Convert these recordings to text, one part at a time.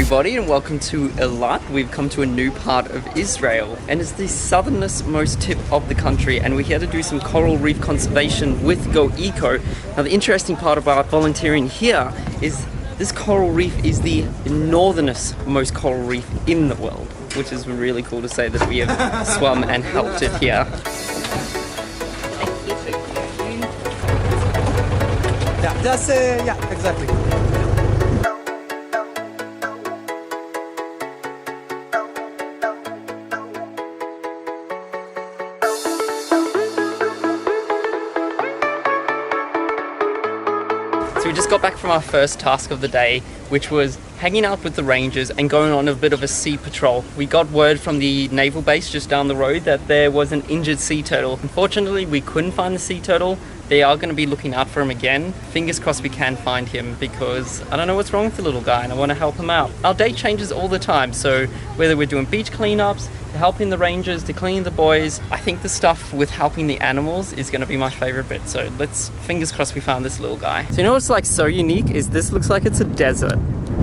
everybody and welcome to Eilat. We've come to a new part of Israel and it's the southernmost most tip of the country, and we're here to do some coral reef conservation with GoEco. Now the interesting part about volunteering here is this coral reef is the northernest most coral reef in the world, which is really cool to say that we have swum and helped it here. Yeah, just yeah, exactly. So we just got back from our first task of the day, which was hanging out with the rangers and going on a bit of a sea patrol. We got word from the naval base just down the road that there was an injured sea turtle. Unfortunately, we couldn't find the sea turtle. They are going to be looking out for him again. Fingers crossed we can find him, because I don't know what's wrong with the little guy and I want to help him out. Our day changes all the time, so whether we're doing beach cleanups, to helping the rangers, to cleaning the buoys, I think the stuff with helping the animals is going to be my favorite bit. So let's fingers crossed we found this little guy. So you know what's like so unique is this looks like it's a desert.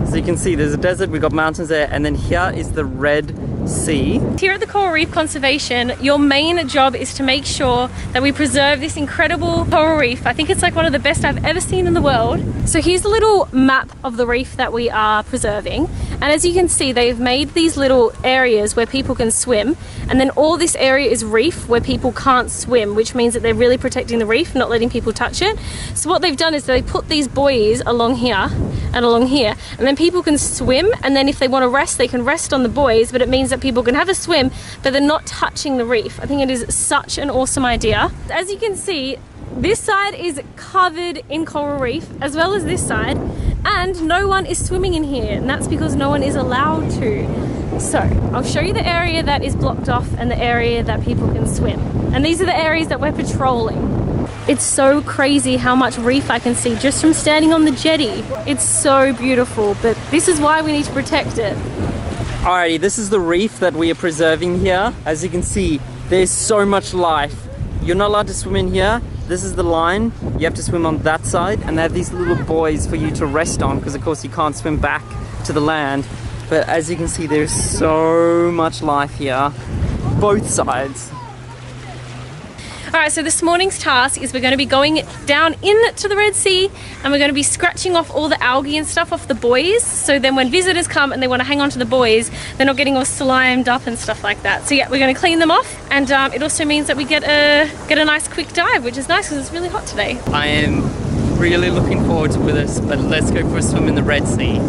So you can see there's a desert, we've got mountains there, and then here is the Red Sea. Here at the Coral Reef Conservation, your main job is to make sure that we preserve this incredible coral reef. I think it's like one of the best I've ever seen in the world. So here's a little map of the reef that we are preserving. And as you can see, they've made these little areas where people can swim. And then all this area is reef where people can't swim, which means that they're really protecting the reef, not letting people touch it. So what they've done is they put these buoys along here and along here, and then people can swim, and then if they want to rest, they can rest on the buoys, but it means that people can have a swim, but they're not touching the reef. I think it is such an awesome idea. As you can see, this side is covered in coral reef, as well as this side, and no one is swimming in here, and that's because no one is allowed to. So I'll show you the area that is blocked off and the area that people can swim. And these are the areas that we're patrolling. It's so crazy how much reef I can see just from standing on the jetty. It's so beautiful, but this is why we need to protect it. Alrighty, this is the reef that we are preserving here. As you can see, there's so much life. You're not allowed to swim in here. This is the line. You have to swim on that side, and they have these little buoys for you to rest on, because of course you can't swim back to the land. But as you can see, there's so much life here, both sides. Alright, so this morning's task is we're going to be going down into the Red Sea, and we're going to be scratching off all the algae and stuff off the buoys, so then when visitors come and they want to hang on to the buoys, they're not getting all slimed up and stuff like that. So yeah, we're going to clean them off, and it also means that we get a nice quick dive, which is nice because it's really hot today. I am really looking forward to this, but let's go for a swim in the Red Sea.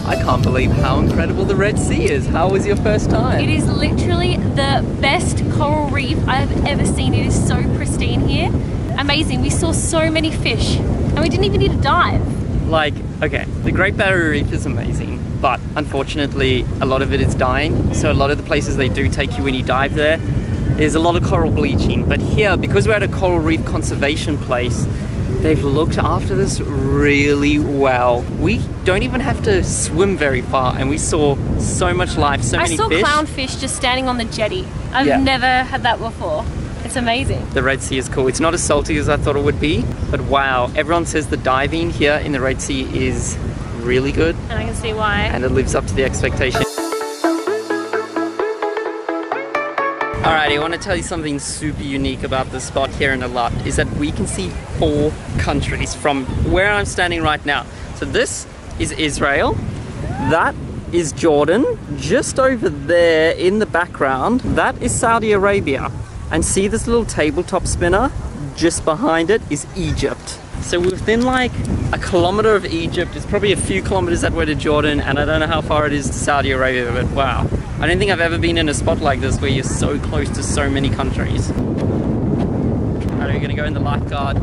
I can't believe how incredible the Red Sea is. How was your first time? It is literally the best coral reef I've ever seen. It is so pristine here. Amazing. We saw so many fish and we didn't even need to dive. Like, okay, the Great Barrier Reef is amazing, but unfortunately a lot of it is dying. So a lot of the places they do take you when you dive there, there's a lot of coral bleaching. But here, because we're at a coral reef conservation place, they've looked after this really well. We don't even have to swim very far, and we saw so much life, so many fish. I saw clownfish just standing on the jetty. I've never had that before. It's amazing. The Red Sea is cool. It's not as salty as I thought it would be, but wow, everyone says the diving here in the Red Sea is really good. And I can see why. And it lives up to the expectation. Alrighty, I want to tell you something super unique about this spot here in Eilat, is that we can see 4 countries from where I'm standing right now. So this is Israel, that is Jordan, just over there in the background, that is Saudi Arabia. And see this little tabletop spinner? Just behind it is Egypt. So we're within like a kilometer of Egypt. It's probably a few kilometers that way to Jordan, and I don't know how far it is to Saudi Arabia, but wow. I don't think I've ever been in a spot like this where you're so close to so many countries. Alright, we're gonna go in the lifeguard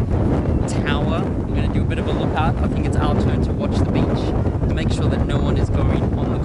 tower. We're gonna do a bit of a lookout. I think it's our turn to watch the beach to make sure that no one is going on the